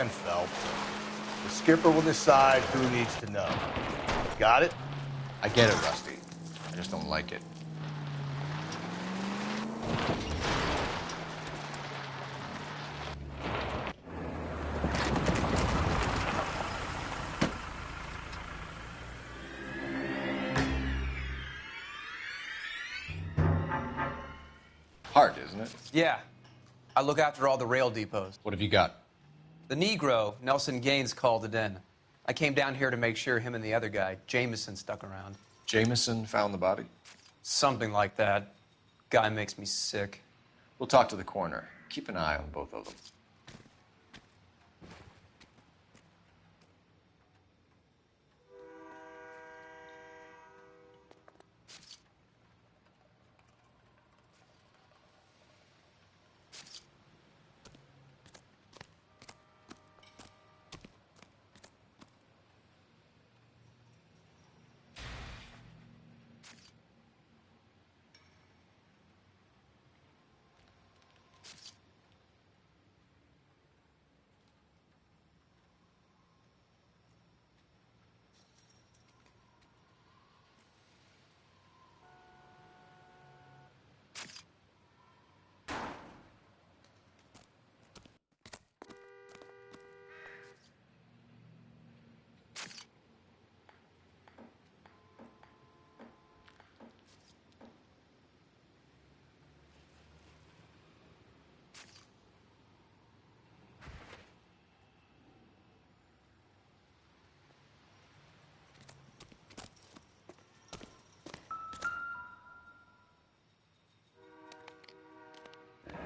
plan, Phelps. The skipper will decide who needs to know. Got it? I get it, Rusty. I just don't like it. Hard, isn't it? Yeah. I look after all the rail depots. What have you got? The Negro, Nelson Gaines, called it in. I came down here to make sure him and the other guy, Jameson, stuck around. Jameson found the body? Something like that. Guy makes me sick. We'll talk to the coroner. Keep an eye on both of them.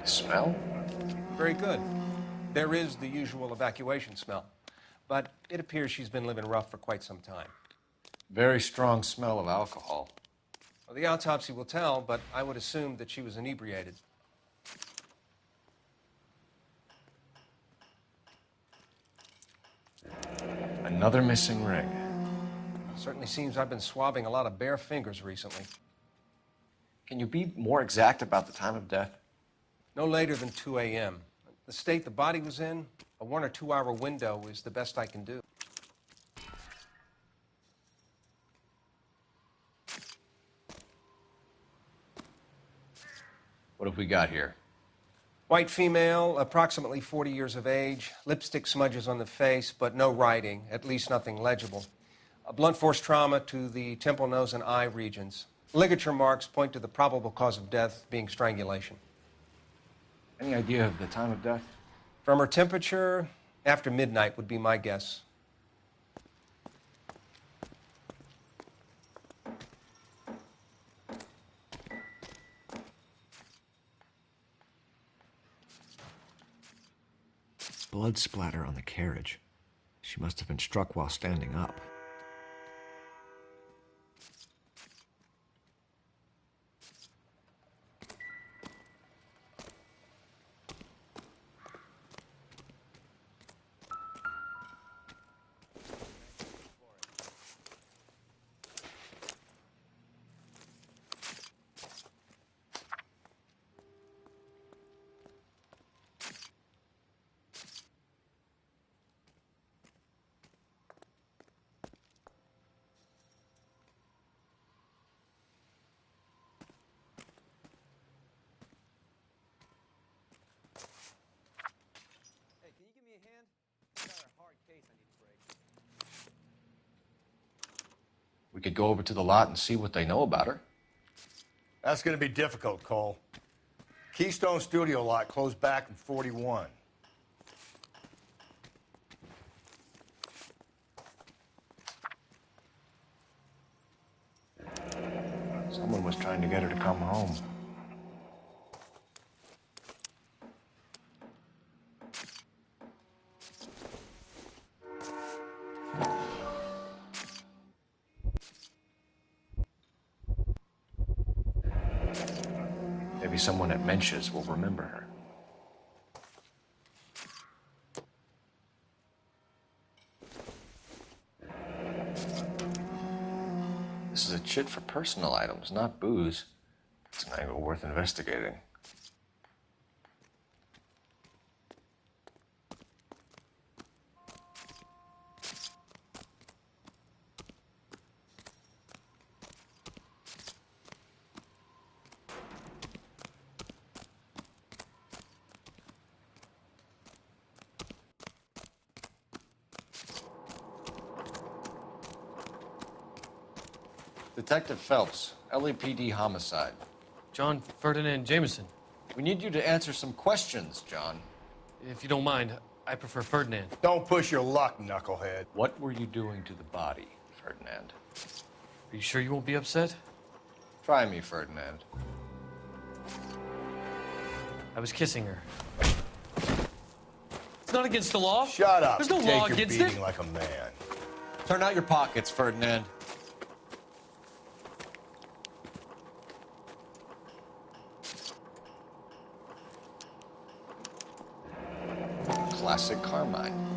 Smell? Very good. There is the usual evacuation smell, but it appears she's been living rough for quite some time. Very strong smell of alcohol. Well, the autopsy will tell, but I would assume that she was inebriated. Another missing ring. Certainly seems I've been swabbing a lot of bare fingers recently. Can you be more exact about the time of death? No later than 2 a.m. The state the body was in, a 1 or 2 hour window is the best I can do. What have we got here? White female, approximately 40 years of age, lipstick smudges on the face, but no writing, at least nothing legible. A blunt force trauma to the temple, nose, and eye regions. Ligature marks point to the probable cause of death being strangulation. Any idea of the time of death? From her temperature, after midnight would be my guess. Blood splatter on the carriage. She must have been struck while standing up. We could go over to the lot and see what they know about her. That's going to be difficult, Cole. Keystone Studio lot closed back in 41. Someone was trying to get her to come home. Maybe someone at Mensch's will remember her. This is a chit for personal items, not booze. It's an angle worth investigating. Detective Phelps, LAPD homicide. John Ferdinand Jameson. We need you to answer some questions, John. If you don't mind, I prefer Ferdinand. Don't push your luck, knucklehead. What were you doing to the body, Ferdinand? Are you sure you won't be upset? Try me, Ferdinand. I was kissing her. It's not against the law. Shut up. There's no Take law your against beating it. like a man. Turn out your pockets, Ferdinand. Classic Carmine.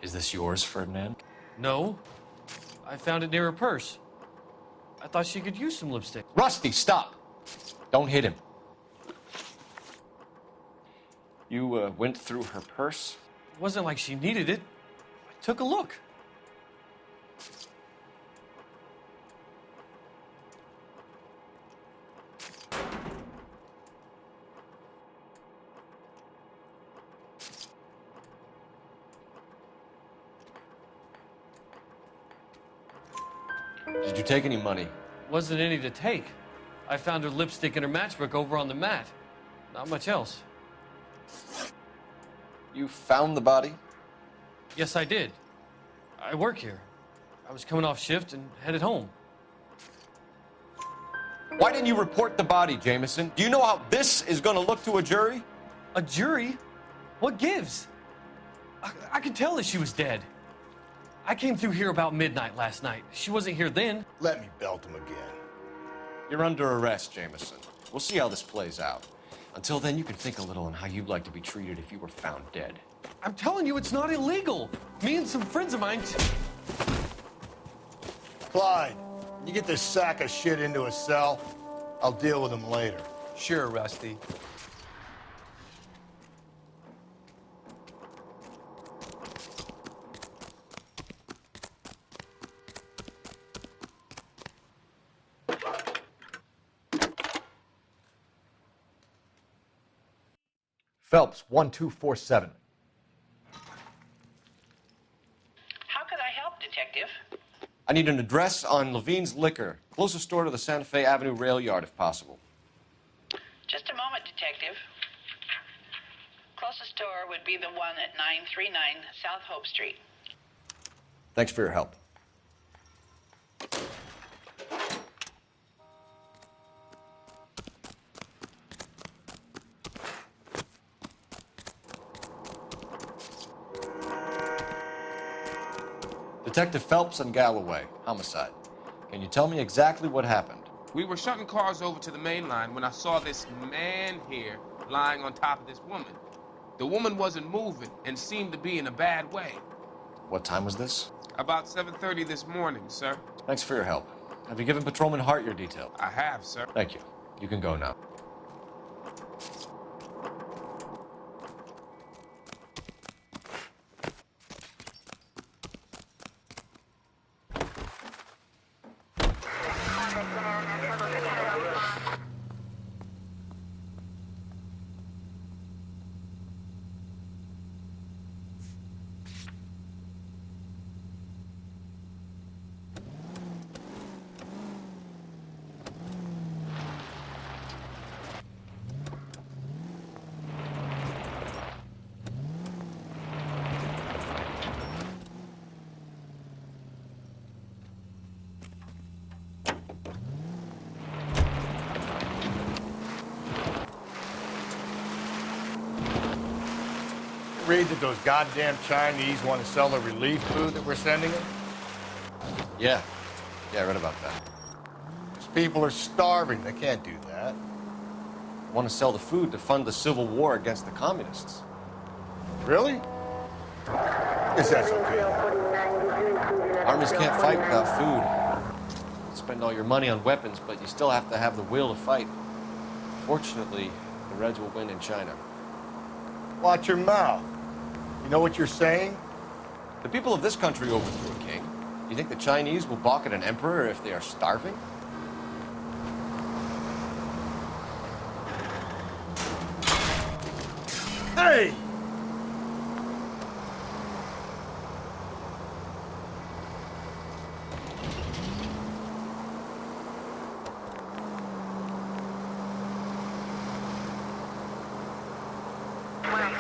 Is this yours, Ferdinand? No. I found it near her purse. I thought she could use some lipstick. Rusty, stop! Don't hit him. You went through her purse? It wasn't like she needed it. I took a look. Did you take any money? Wasn't any to take. I found her lipstick and her matchbook over on the mat. Not much else. You found the body? Yes, I did. I work here. I was coming off shift and headed home. Why didn't you report the body, Jameson? Do you know how this is going to look to a jury? A jury? What gives? I could tell that she was dead. I came through here about midnight last night. She wasn't here then. Let me belt him again. You're under arrest, Jameson. We'll see how this plays out. Until then, you can think a little on how you'd like to be treated if you were found dead. I'm telling you, it's not illegal. Me and some friends of mine. Clyde, you get this sack of shit into a cell. I'll deal with him later. Sure, Rusty. Phelps, 1247. How could I help, Detective? I need an address on Levine's Liquor. Closest store to the Santa Fe Avenue rail yard, if possible. Just a moment, Detective. Closest store would be the one at 939 South Hope Street. Thanks for your help. Detective Phelps and Galloway, homicide. Can you tell me exactly what happened? We were shutting cars over to the main line when I saw this man here lying on top of this woman. The woman wasn't moving and seemed to be in a bad way. What time was this? About 7:30 this morning, sir. Thanks for your help. Have you given Patrolman Hart your detail? I have, sir. Thank you. You can go now. Read that those goddamn Chinese want to sell the relief food that we're sending them? Yeah. Yeah, I read about that. These people are starving. They can't do that. Want to sell the food to fund the civil war against the communists. Really? Guess that's okay. Armies can't fight without food. Spend all your money on weapons, but you still have to have the will to fight. Fortunately, the Reds will win in China. Watch your mouth. You know what you're saying? The people of this country overthrew a king. Do you think the Chinese will balk at an emperor if they are starving? Hey!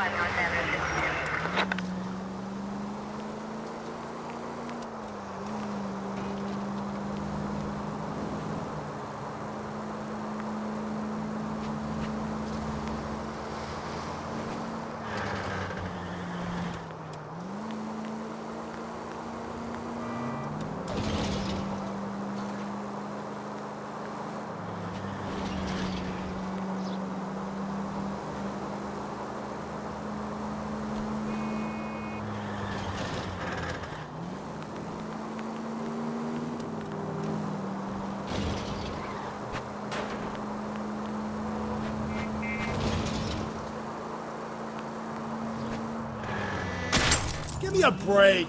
105 North Avenue 62. Give me a break.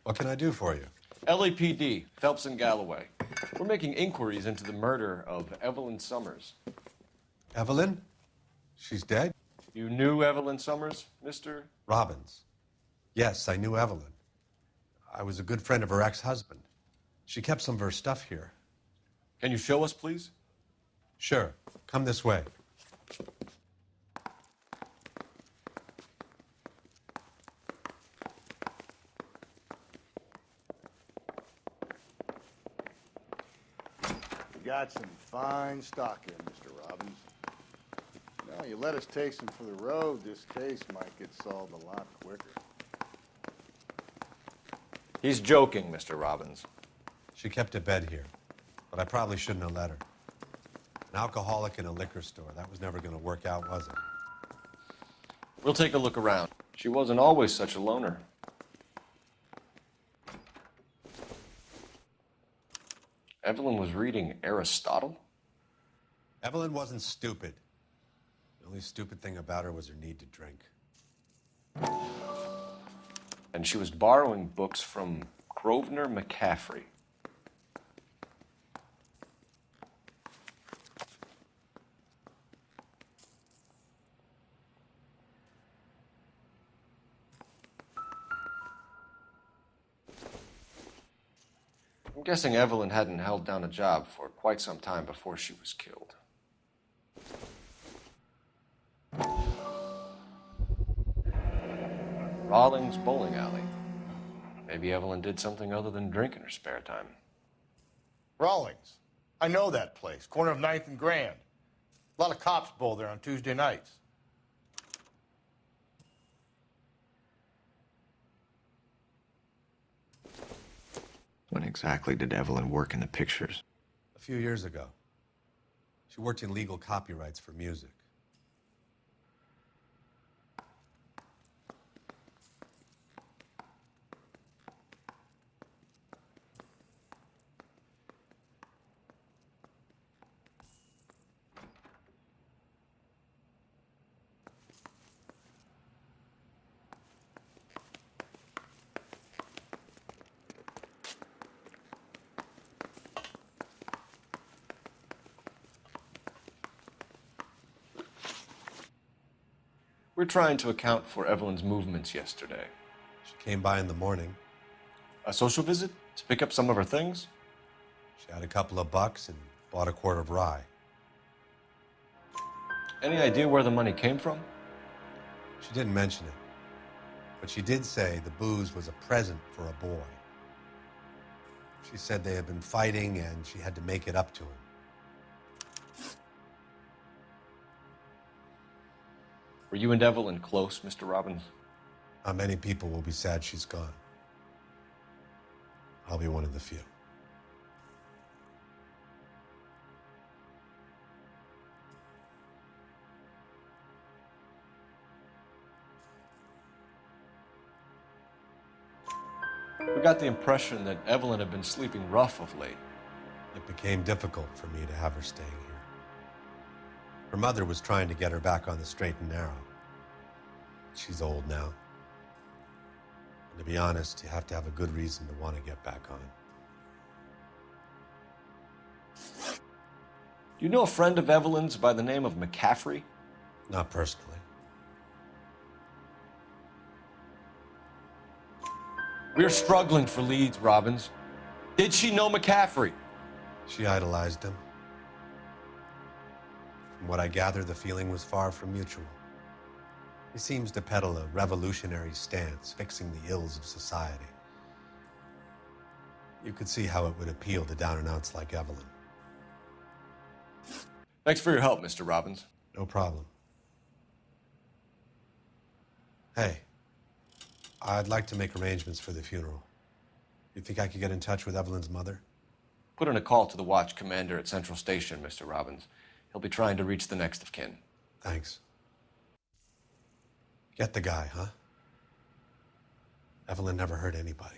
What can I do for you? LAPD, Phelps and Galloway. We're making inquiries into the murder of Evelyn Summers. Evelyn? She's dead? You knew Evelyn Summers, Mr.? Robbins. Yes, I knew Evelyn. I was a good friend of her ex-husband. She kept some of her stuff here. Can you show us, please? Sure. Come this way. You got some fine stock here, Mr. Robbins. Now, you let us take some for the road, this case might get solved a lot quicker. He's joking, Mr. Robbins. She kept a bed here, but I probably shouldn't have let her. An alcoholic in a liquor store. That was never going to work out, was it? We'll take a look around. She wasn't always such a loner. Evelyn was reading Aristotle? Evelyn wasn't stupid. The only stupid thing about her was her need to drink. And she was borrowing books from Grosvenor McCaffrey. I'm guessing Evelyn hadn't held down a job for quite some time before she was killed. Rawlings Bowling Alley. Maybe Evelyn did something other than drink in her spare time. Rawlings. I know that place. Corner of 9th and Grand. A lot of cops bowl there on Tuesday nights. When exactly did Evelyn work in the pictures? A few years ago. She worked in legal copyrights for music. We're trying to account for Evelyn's movements yesterday. She came by in the morning. A social visit? To pick up some of her things? She had a couple of bucks and bought a quart of rye. Any idea where the money came from? She didn't mention it, but she did say the booze was a present for a boy. She said they had been fighting and she had to make it up to him. Were you and Evelyn close, Mr. Robbins? Not many people will be sad she's gone. I'll be one of the few. We got the impression that Evelyn had been sleeping rough of late. It became difficult for me to have her staying here. Her mother was trying to get her back on the straight and narrow. She's old now. And to be honest, you have to have a good reason to want to get back on. Do you know a friend of Evelyn's by the name of McCaffrey? Not personally. We're struggling for leads, Robbins. Did she know McCaffrey? She idolized him. From what I gather, the feeling was far from mutual. He seems to peddle a revolutionary stance, fixing the ills of society. You could see how it would appeal to down-and-outs like Evelyn. Thanks for your help, Mr. Robbins. No problem. Hey, I'd like to make arrangements for the funeral. You think I could get in touch with Evelyn's mother? Put in a call to the watch commander at Central Station, Mr. Robbins. He'll be trying to reach the next of kin. Thanks. Get the guy, huh? Evelyn never hurt anybody.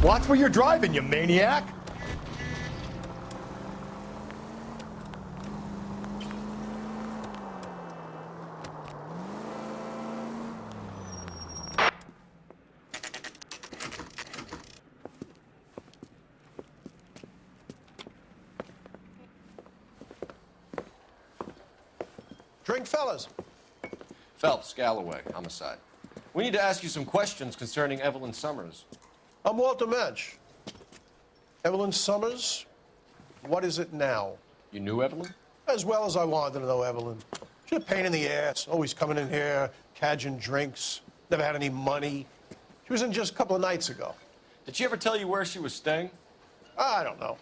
Watch where you're driving, you maniac! Drink, fellas. Phelps, Galloway, homicide. We need to ask you some questions concerning Evelyn Summers. I'm Walter Mensch. Evelyn Summers, what is it now? You knew Evelyn? As well as I wanted to know Evelyn. She's a pain in the ass, always coming in here, cadging drinks, never had any money. She was in just a couple of nights ago. Did she ever tell you where she was staying? I don't know.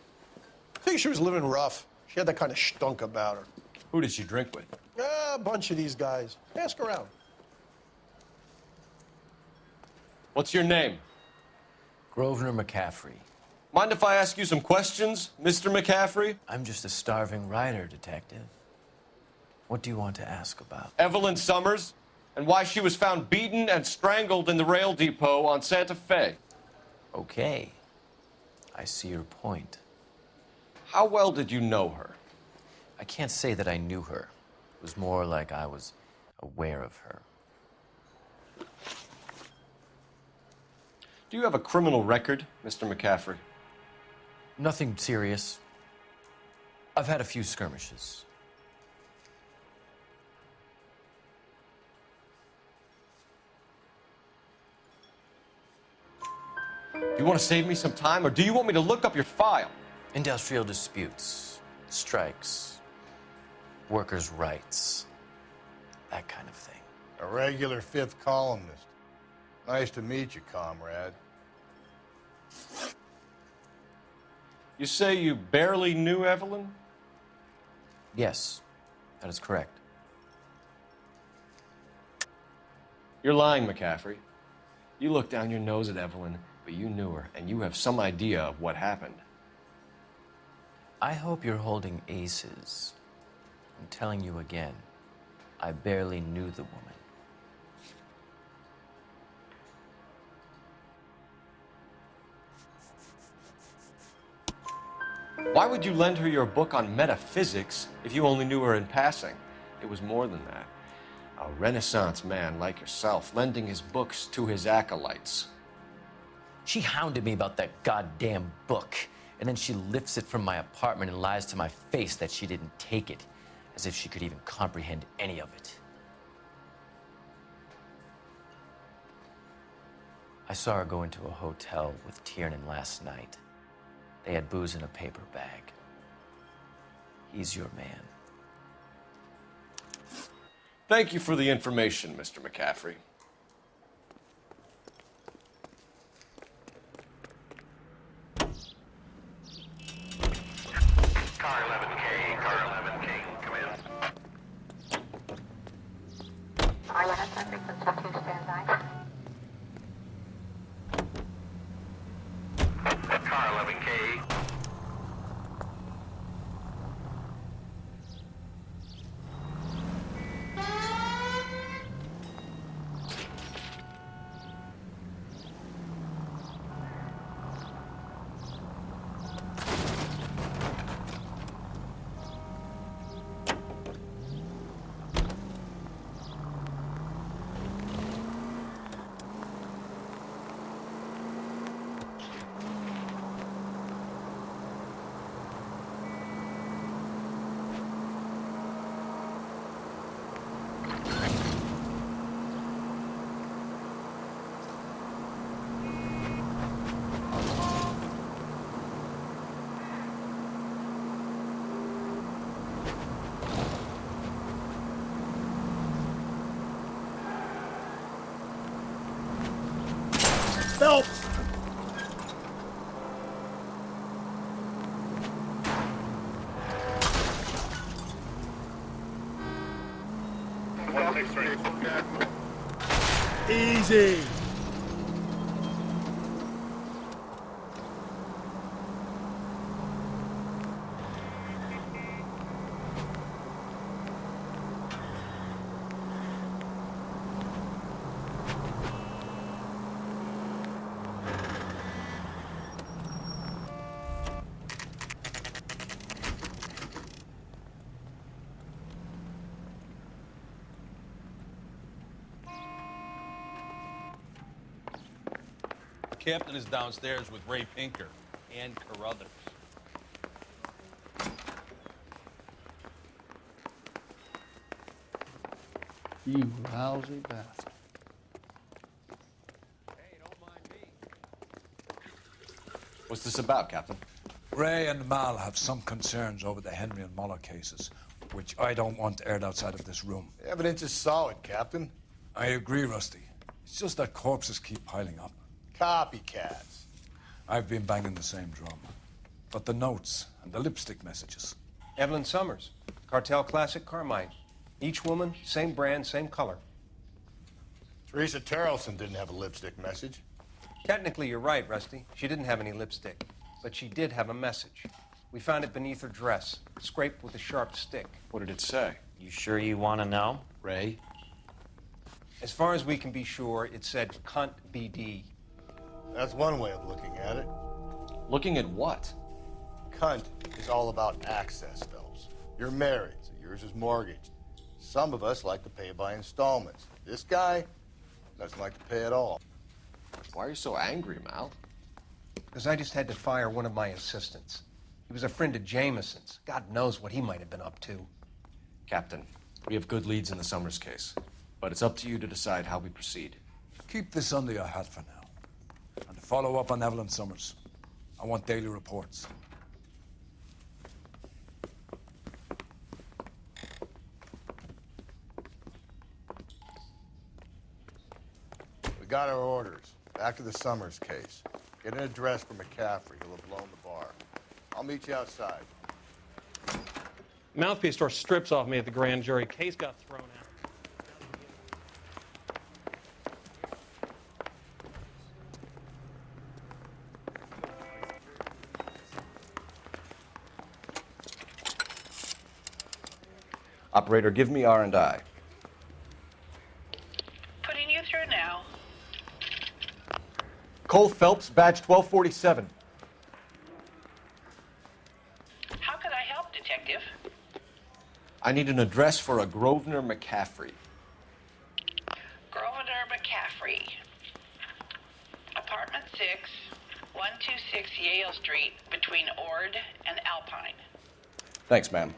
I think she was living rough. She had that kind of stunk about her. Who did she drink with? A bunch of these guys. Ask around. What's your name? Grosvenor McCaffrey. Mind if I ask you some questions, Mr. McCaffrey? I'm just a starving writer, detective. What do you want to ask about? Evelyn Summers, and why she was found beaten and strangled in the rail depot on Santa Fe. Okay. I see your point. How well did you know her? I can't say that I knew her. It was more like I was aware of her. Do you have a criminal record, Mr. McCaffrey? Nothing serious. I've had a few skirmishes. Do you want to save me some time, or do you want me to look up your file? Industrial disputes, strikes, workers' rights, that kind of thing. A regular fifth columnist. Nice to meet you, comrade. You say you barely knew Evelyn? Yes, that is correct. You're lying, McCaffrey. You looked down your nose at Evelyn, but you knew her, and you have some idea of what happened. I hope you're holding aces. I'm telling you again, I barely knew the woman. Why would you lend her your book on metaphysics if you only knew her in passing? It was more than that. A Renaissance man like yourself, lending his books to his acolytes. She hounded me about that goddamn book, and then she lifts it from my apartment and lies to my face that she didn't take it, as if she could even comprehend any of it. I saw her go into a hotel with Tiernan last night. They had booze in a paper bag. He's your man. Thank you for the information, Mr. McCaffrey. Car 11K, car 11K, come in. R11 frequency 2, stand by. Car 11K. Help! Easy. Captain is downstairs with Ray Pinker and Carruthers. You lousy bastard. What's this about, Captain? Ray and Mal have some concerns over the Henry and Muller cases, which I don't want aired outside of this room. The evidence is solid, Captain. I agree, Rusty. It's just that corpses keep piling up. Copycats. I've been banging the same drum. But the notes and the lipstick messages. Evelyn Summers, Cartel Classic Carmine. Each woman, same brand, same color. Teresa Terrelson didn't have a lipstick message. Technically, you're right, Rusty. She didn't have any lipstick, but she did have a message. We found it beneath her dress, scraped with a sharp stick. What did it say? You sure you want to know? Ray? As far as we can be sure, it said cunt BD. That's one way of looking at it. Looking at what? Cunt is all about access, Phelps. You're married, so yours is mortgaged. Some of us like to pay by installments. This guy doesn't like to pay at all. Why are you so angry, Mal? Because I just had to fire one of my assistants. He was a friend of Jameson's. God knows what he might have been up to. Captain, we have good leads in the Summers case, but it's up to you to decide how we proceed. Keep this under your hat for now. And to follow up on Evelyn Summers, I want daily reports. We got our orders. Back to the Summers case. Get an address for McCaffrey. He'll have blown the bar. I'll meet you outside. Mouthpiece tore strips off me at the grand jury. Case got thrown out. Operator, give me R&I. Putting you through now. Cole Phelps, badge 1247. How could I help, Detective? I need an address for a Grosvenor McCaffrey. Grosvenor McCaffrey. Apartment 6, 126 Yale Street, between Ord and Alpine. Thanks, ma'am.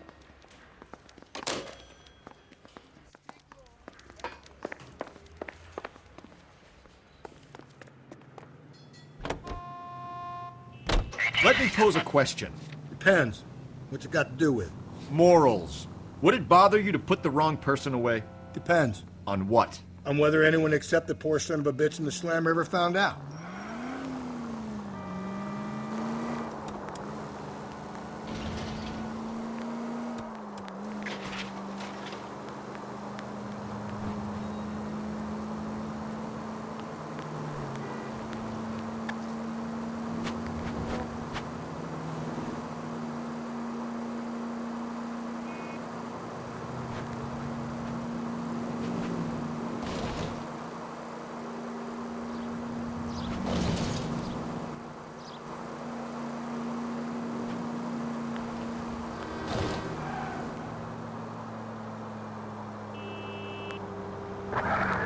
Let me pose a question. Depends. What's it got to do with? Morals. Would it bother you to put the wrong person away? Depends. On what? On whether anyone except the poor son of a bitch in the slammer ever found out.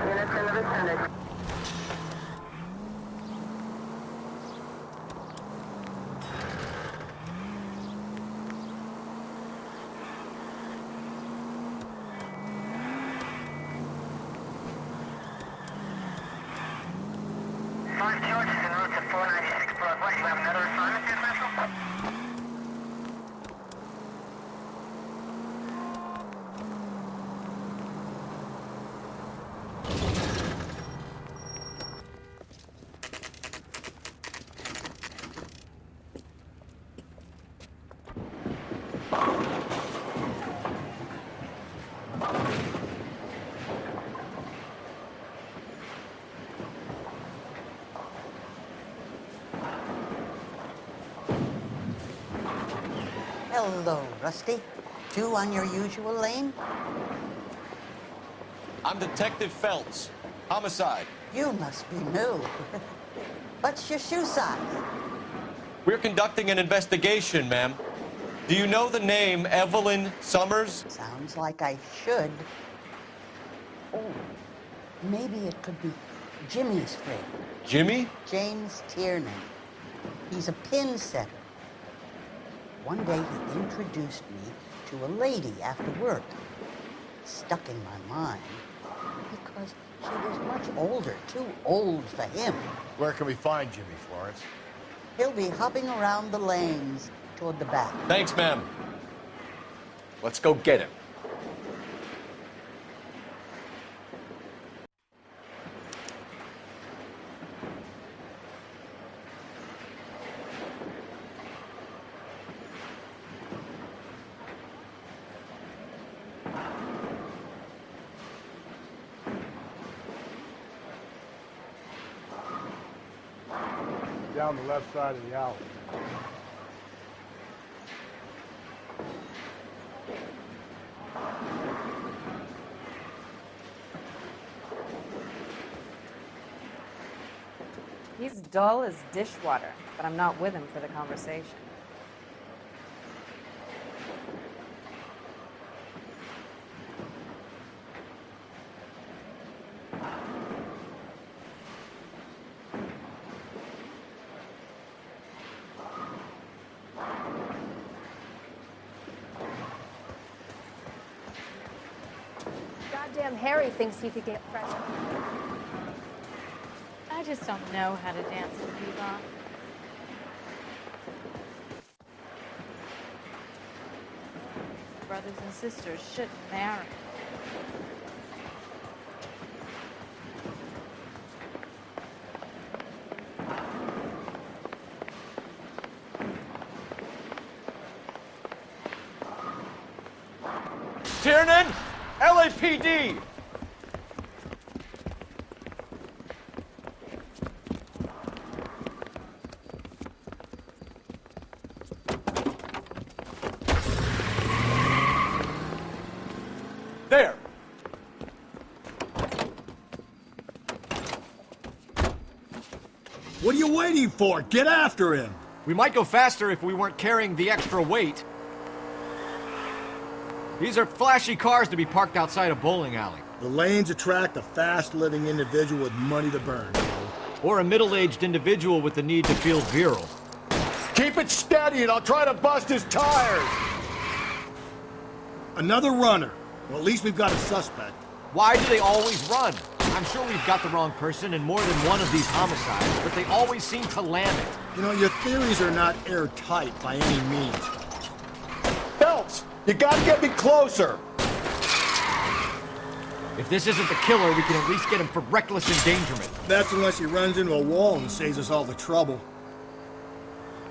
Units in the vicinity. Five George is en route to 496 Broadway. You have another assignment here, Central? Hello, Rusty. Two on your usual lane? I'm Detective Phelps. Homicide. You must be new. What's your shoe size? We're conducting an investigation, ma'am. Do you know the name Evelyn Summers? Sounds like I should. Oh, maybe it could be Jimmy's friend. Jimmy? James Tiernan. He's a pin setter. One day he introduced me to a lady after work. It stuck in my mind because she was much older, too old for him. Where can we find Jimmy, Florence? He'll be hopping around the lanes toward the back. Thanks, ma'am. Let's go get him. Down the left side of the alley. He's dull as dishwater, but I'm not with him for the conversation. Goddamn Harry thinks he could get fresh. I just don't know how to dance to bebop. Brothers and sisters shouldn't marry. Tiernan! LAPD! There! What are you waiting for? Get after him! We might go faster if we weren't carrying the extra weight. These are flashy cars to be parked outside a bowling alley. The lanes attract a fast-living individual with money to burn. Or a middle-aged individual with the need to feel virile. Keep it steady and I'll try to bust his tires! Another runner. Well, at least we've got a suspect. Why do they always run? I'm sure we've got the wrong person in more than one of these homicides, but they always seem to land it. You know, your theories are not airtight by any means. Phelps, you gotta get me closer! If this isn't the killer, we can at least get him for reckless endangerment. That's unless he runs into a wall and saves us all the trouble.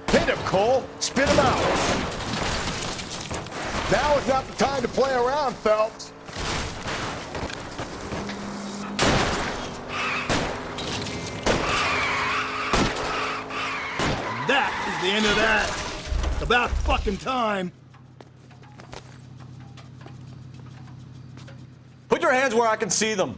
Hit him, Cole! Spit him out! Now is not the time to play around, Phelps! And that is the end of that. It's about fucking time. Put your hands where I can see them.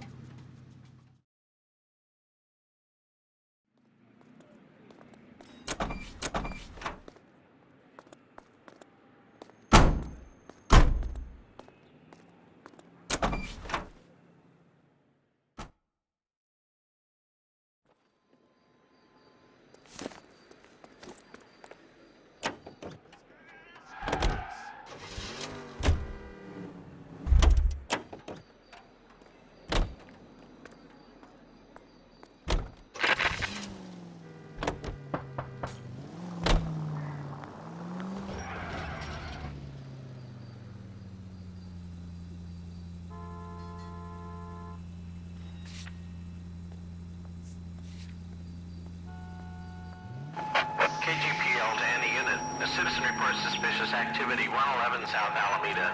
KGPL to any unit. A citizen reports suspicious activity 111 South Alameda.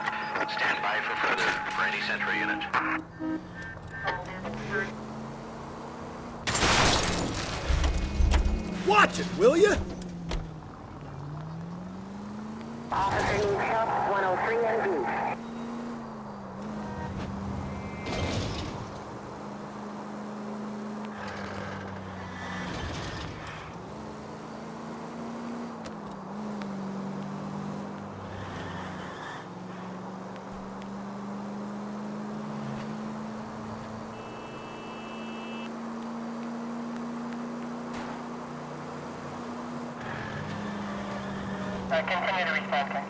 Stand by for further for any Central unit. Watch it, will you? Officer needs help, 103 NB. Continue to respond, sir.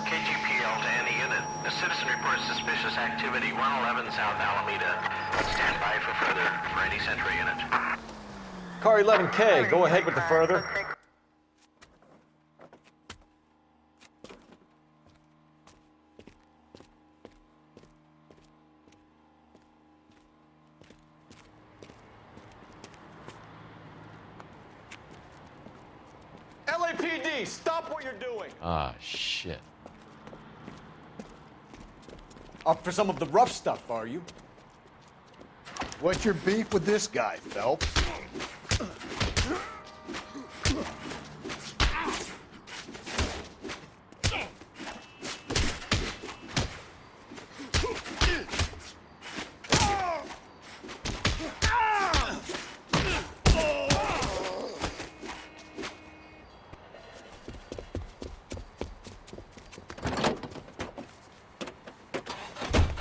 KGPL to any unit. A citizen reports suspicious activity 111 South Alameda. Stand by for further for any Central unit. Car 11K, go ahead with the further. LAPD, stop what you're doing! Ah, shit. Up for some of the rough stuff, are you? What's your beef with this guy, Phelps?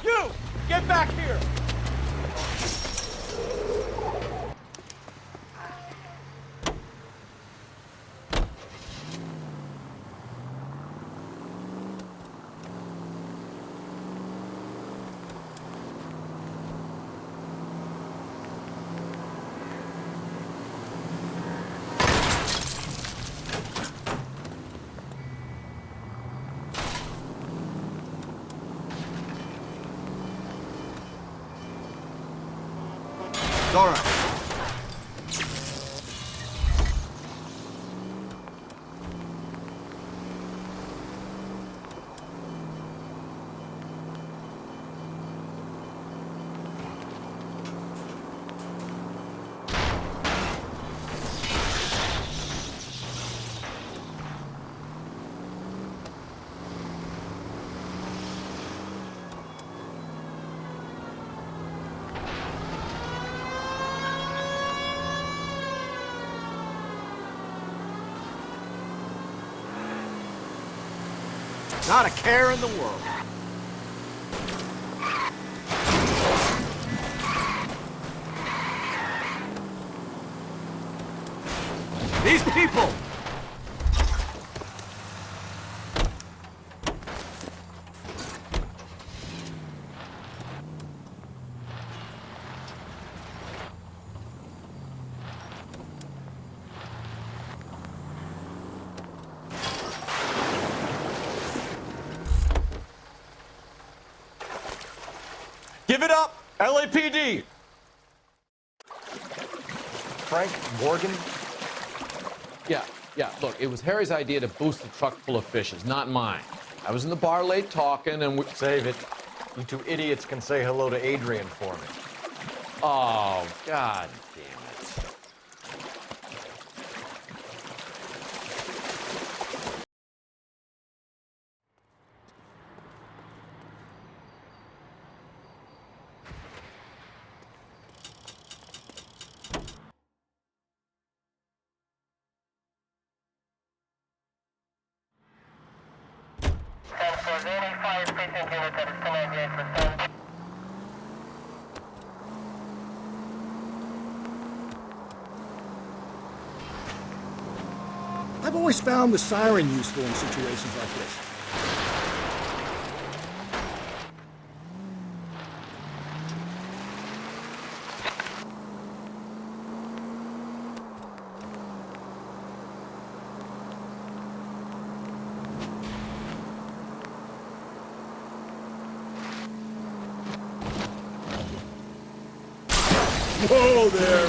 You! Get back here! It's all right. Not a care in the world. people! Give it up, LAPD! Frank Morgan? Yeah, look, it was Harry's idea to boost the truck full of fishes, not mine. I was in the bar late talking and we... Save it. You two idiots can say hello to Adrian for me. Oh, God damn it. I've always found the siren useful in situations like this. Whoa there!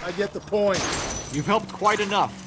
I get the point. You've helped quite enough.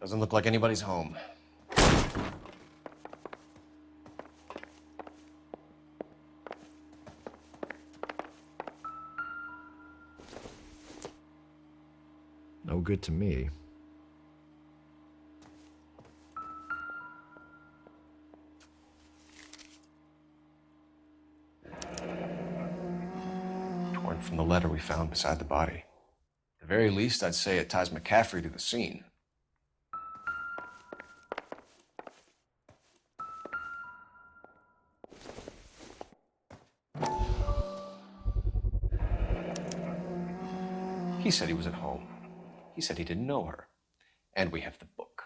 Doesn't look like anybody's home. No good to me. Torn from the letter we found beside the body. At the very least, I'd say it ties McCaffrey to the scene. He said he was at home. He said he didn't know her. And we have the book.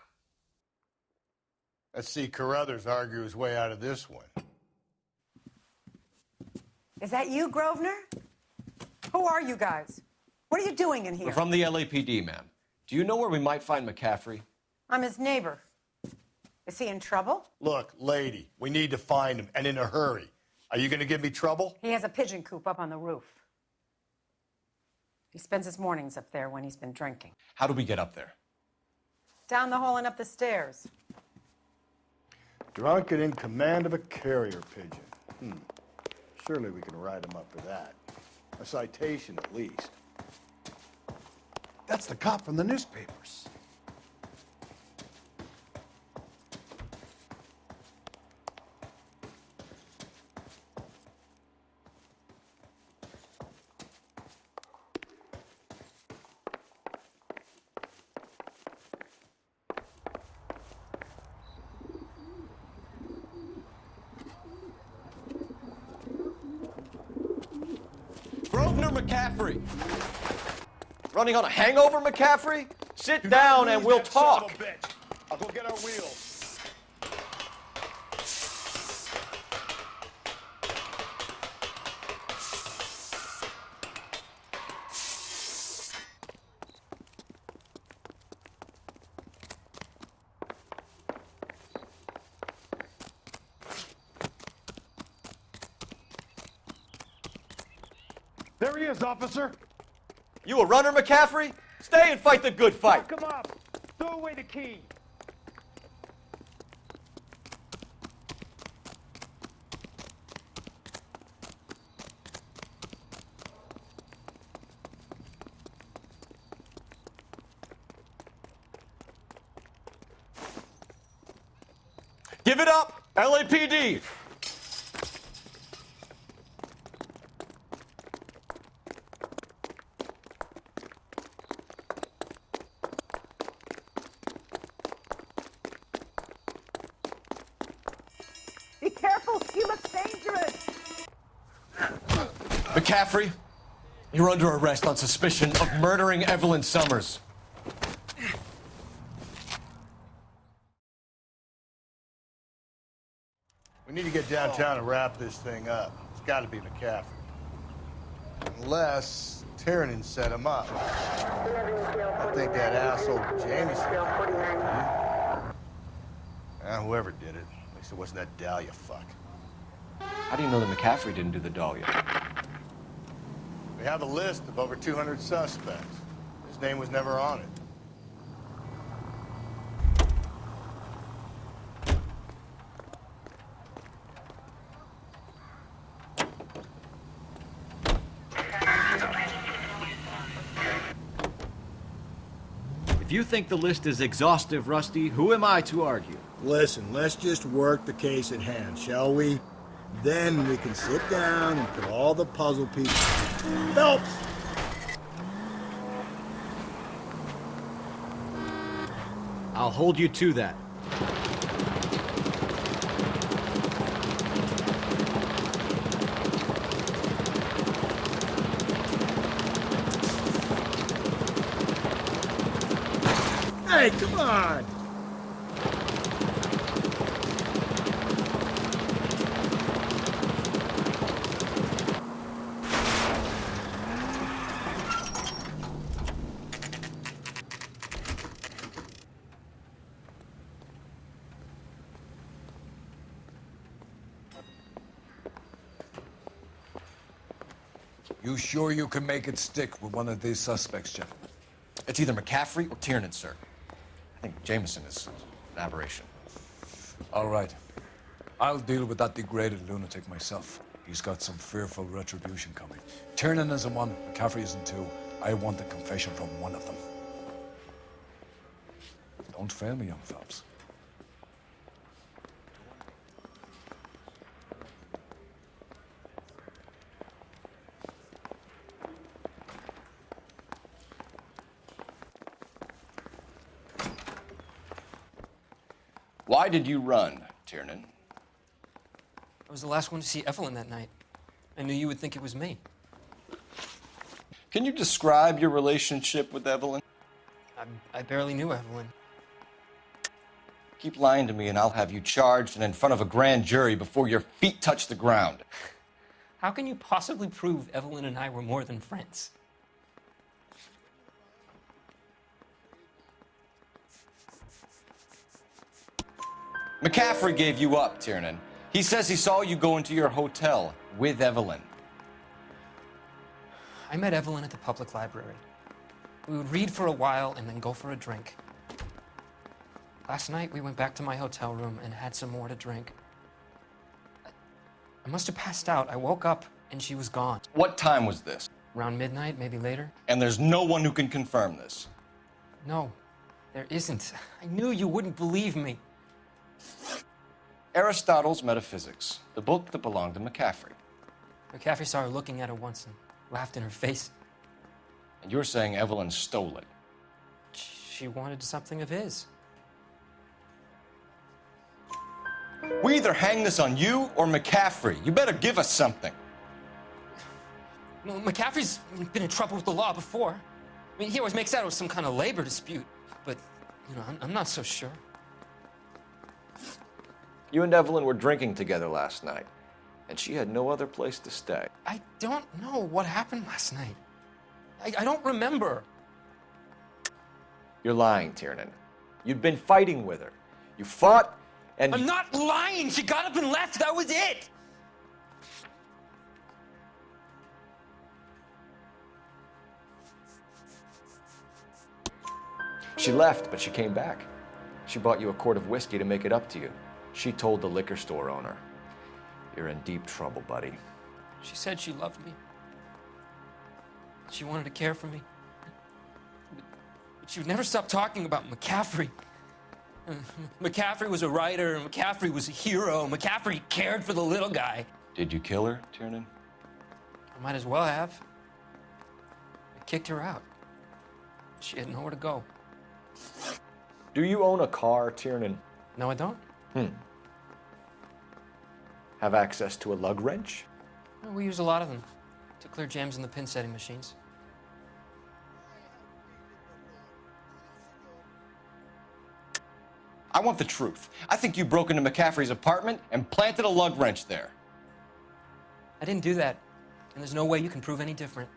Let's see Carruthers argue his way out of this one. Is that you, Grosvenor? Who are you guys? What are you doing in here? We're from the LAPD, ma'am. Do you know where we might find McCaffrey? I'm his neighbor. Is he in trouble? Look, lady, we need to find him, and in a hurry. Are you going to give me trouble? He has a pigeon coop up on the roof. He spends his mornings up there when he's been drinking. How do we get up there? Down the hall and up the stairs. Drunk and in command of a carrier pigeon. Surely we can write him up for that. A citation, at least. That's the cop from the newspapers. Grosvenor McCaffrey. Running on a hangover, McCaffrey? Sit down and we'll talk. I'll go get our wheels. There he is, officer. You a runner, McCaffrey? Stay and fight the good fight. Lock him up. Throw away the key. Give it up, LAPD. Be careful, he looks dangerous. McCaffrey, you're under arrest on suspicion of murdering Evelyn Summers. We need to get downtown and wrap this thing up. It's got to be McCaffrey. Unless Tiernan set him up. I think that asshole Jameson. Whoever did it. At least it wasn't that Dahlia fuck. How do you know that McCaffrey didn't do the Dahlia? We have a list of over 200 suspects. His name was never on it. If you think the list is exhaustive, Rusty, who am I to argue? Listen, let's just work the case at hand, shall we? Then we can sit down and put all the puzzle pieces. Phelps! I'll hold you to that. Hey, come on! You sure you can make it stick with one of these suspects, gentlemen? It's either McCaffrey or Tiernan, sir. I think Jameson is an aberration. All right. I'll deal with that degraded lunatic myself. He's got some fearful retribution coming. Tiernan isn't one, McCaffrey isn't two. I want a confession from one of them. Don't fail me, young Phelps. Why did you run, Tiernan? I was the last one to see Evelyn that night. I knew you would think it was me. Can you describe your relationship with Evelyn? I barely knew Evelyn. Keep lying to me and I'll have you charged and in front of a grand jury before your feet touch the ground. How can you possibly prove Evelyn and I were more than friends? McCaffrey gave you up, Tiernan. He says he saw you go into your hotel with Evelyn. I met Evelyn at the public library. We would read for a while and then go for a drink. Last night, we went back to my hotel room and had some more to drink. I must have passed out. I woke up and she was gone. What time was this? Around midnight, maybe later. And there's no one who can confirm this. No, there isn't. I knew you wouldn't believe me. Aristotle's Metaphysics, the book that belonged to McCaffrey. McCaffrey saw her looking at her once and laughed in her face. And you're saying Evelyn stole it? She wanted something of his. We either hang this on you or McCaffrey. You better give us something. Well, McCaffrey's been in trouble with the law before. I mean, he always makes out it was some kind of labor dispute, but, you know, I'm not so sure. You and Evelyn were drinking together last night, and she had no other place to stay. I don't know what happened last night. I don't remember. You're lying, Tiernan. You'd been fighting with her. You fought, and I'm not lying! She got up and left, that was it! She left, but she came back. She bought you a quart of whiskey to make it up to you. She told the liquor store owner. You're in deep trouble, buddy. She said she loved me. She wanted to care for me. But she would never stop talking about McCaffrey. McCaffrey was a writer, McCaffrey was a hero, McCaffrey cared for the little guy. Did you kill her, Tiernan? I might as well have. I kicked her out. She had nowhere to go. Do you own a car, Tiernan? No, I don't. Have access to a lug wrench? Well, we use a lot of them to clear jams in the pin setting machines. I want the truth. I think you broke into McCaffrey's apartment and planted a lug wrench there. I didn't do that, and there's no way you can prove any different.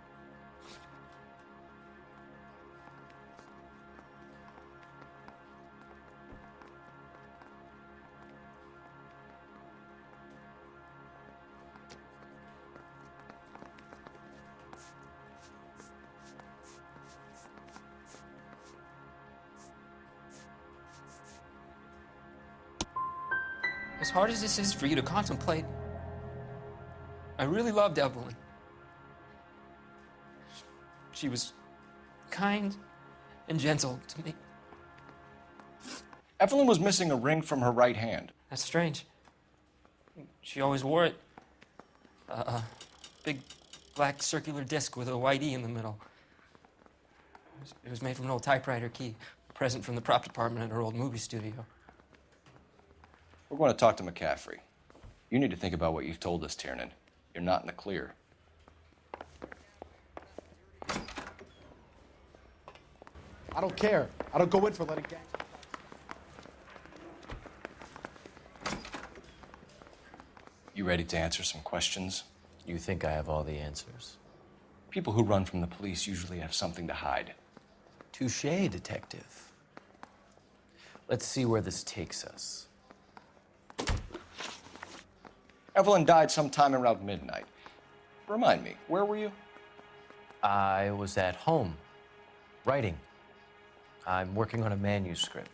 As hard as this is for you to contemplate, I really loved Evelyn. She was kind and gentle to me. Evelyn was missing a ring from her right hand. That's strange. She always wore it. A big black circular disc with a white E in the middle. It was made from an old typewriter key, a present from the prop department at her old movie studio. We're going to talk to McCaffrey. You need to think about what you've told us, Tiernan. You're not in the clear. I don't care. I don't go in for letting gangs. You ready to answer some questions? You think I have all the answers? People who run from the police usually have something to hide. Touché, detective. Let's see where this takes us. Evelyn died sometime around midnight. Remind me, where were you? I was at home, writing. I'm working on a manuscript.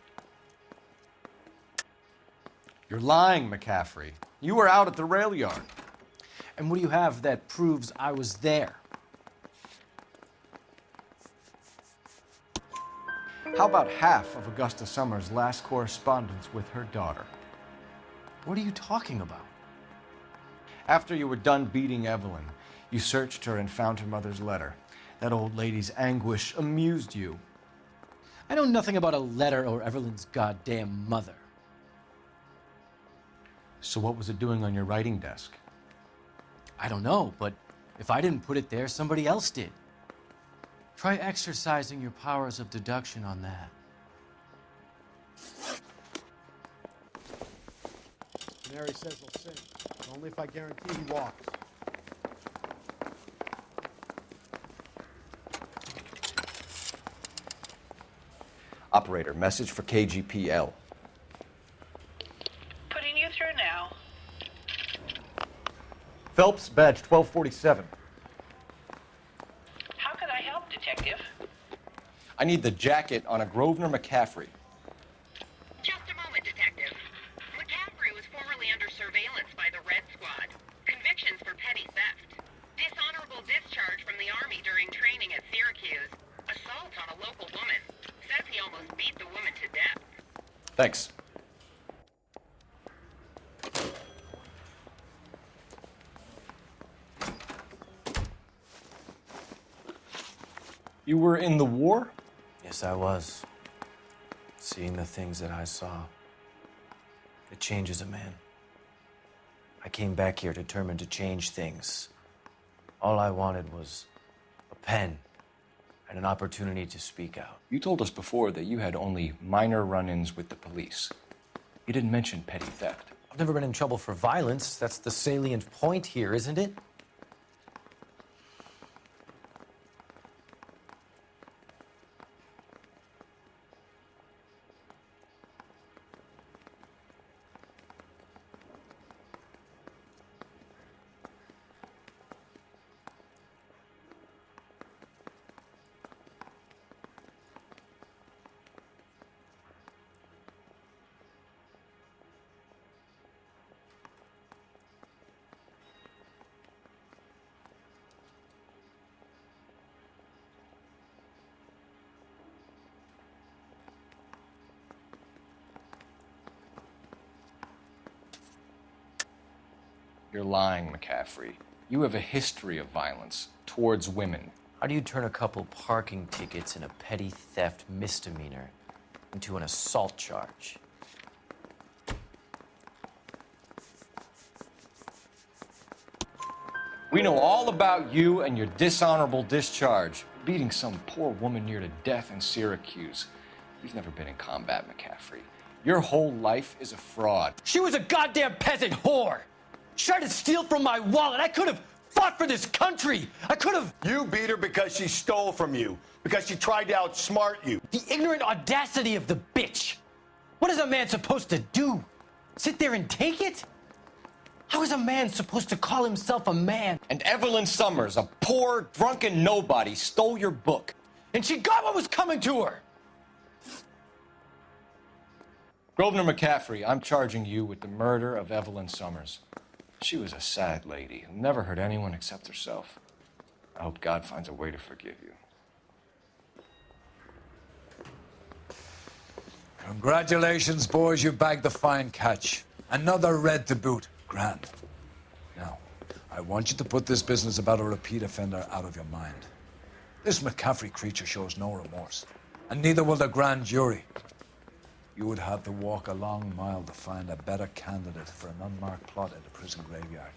You're lying, McCaffrey. You were out at the rail yard. And what do you have that proves I was there? How about half of Augusta Summers' last correspondence with her daughter? What are you talking about? After you were done beating Evelyn, you searched her and found her mother's letter. That old lady's anguish amused you. I know nothing about a letter or Evelyn's goddamn mother. So what was it doing on your writing desk? I don't know, but if I didn't put it there, somebody else did. Try exercising your powers of deduction on that. Mary says he'll sing, but only if I guarantee he walks. Operator, message for KGPL. Phelps, badge 1247. How could I help, Detective? I need the jacket on a Grosvenor McCaffrey. Just a moment, Detective. McCaffrey was formerly under surveillance by the Red Squad. Convictions for petty theft. Dishonorable discharge from the Army during training at Syracuse. Assault on a local woman. Says he almost beat the woman to death. Thanks. You were in the war? Yes, I was. Seeing the things that I saw, it changes a man. I came back here determined to change things. All I wanted was a pen and an opportunity to speak out. You told us before that you had only minor run-ins with the police. You didn't mention petty theft. I've never been in trouble for violence. That's the salient point here, isn't it? You're lying, McCaffrey. You have a history of violence towards women. How do you turn a couple parking tickets and a petty theft misdemeanor into an assault charge? We know all about you and your dishonorable discharge, beating some poor woman near to death in Syracuse. You've never been in combat, McCaffrey. Your whole life is a fraud. She was a goddamn peasant whore! She tried to steal from my wallet. I could have fought for this country. I could have... You beat her because she stole from you, because she tried to outsmart you. The ignorant audacity of the bitch. What is a man supposed to do? Sit there and take it? How is a man supposed to call himself a man? And Evelyn Summers, a poor, drunken nobody, stole your book. And she got what was coming to her. Grosvenor McCaffrey, I'm charging you with the murder of Evelyn Summers. She was a sad lady who never hurt anyone except herself. I hope God finds a way to forgive you. Congratulations, boys. You bagged the fine catch. Another red to boot. Grand. Now, I want you to put this business about a repeat offender out of your mind. This McCaffrey creature shows no remorse, and neither will the grand jury. You would have to walk a long mile to find a better candidate for an unmarked plot in the prison graveyard.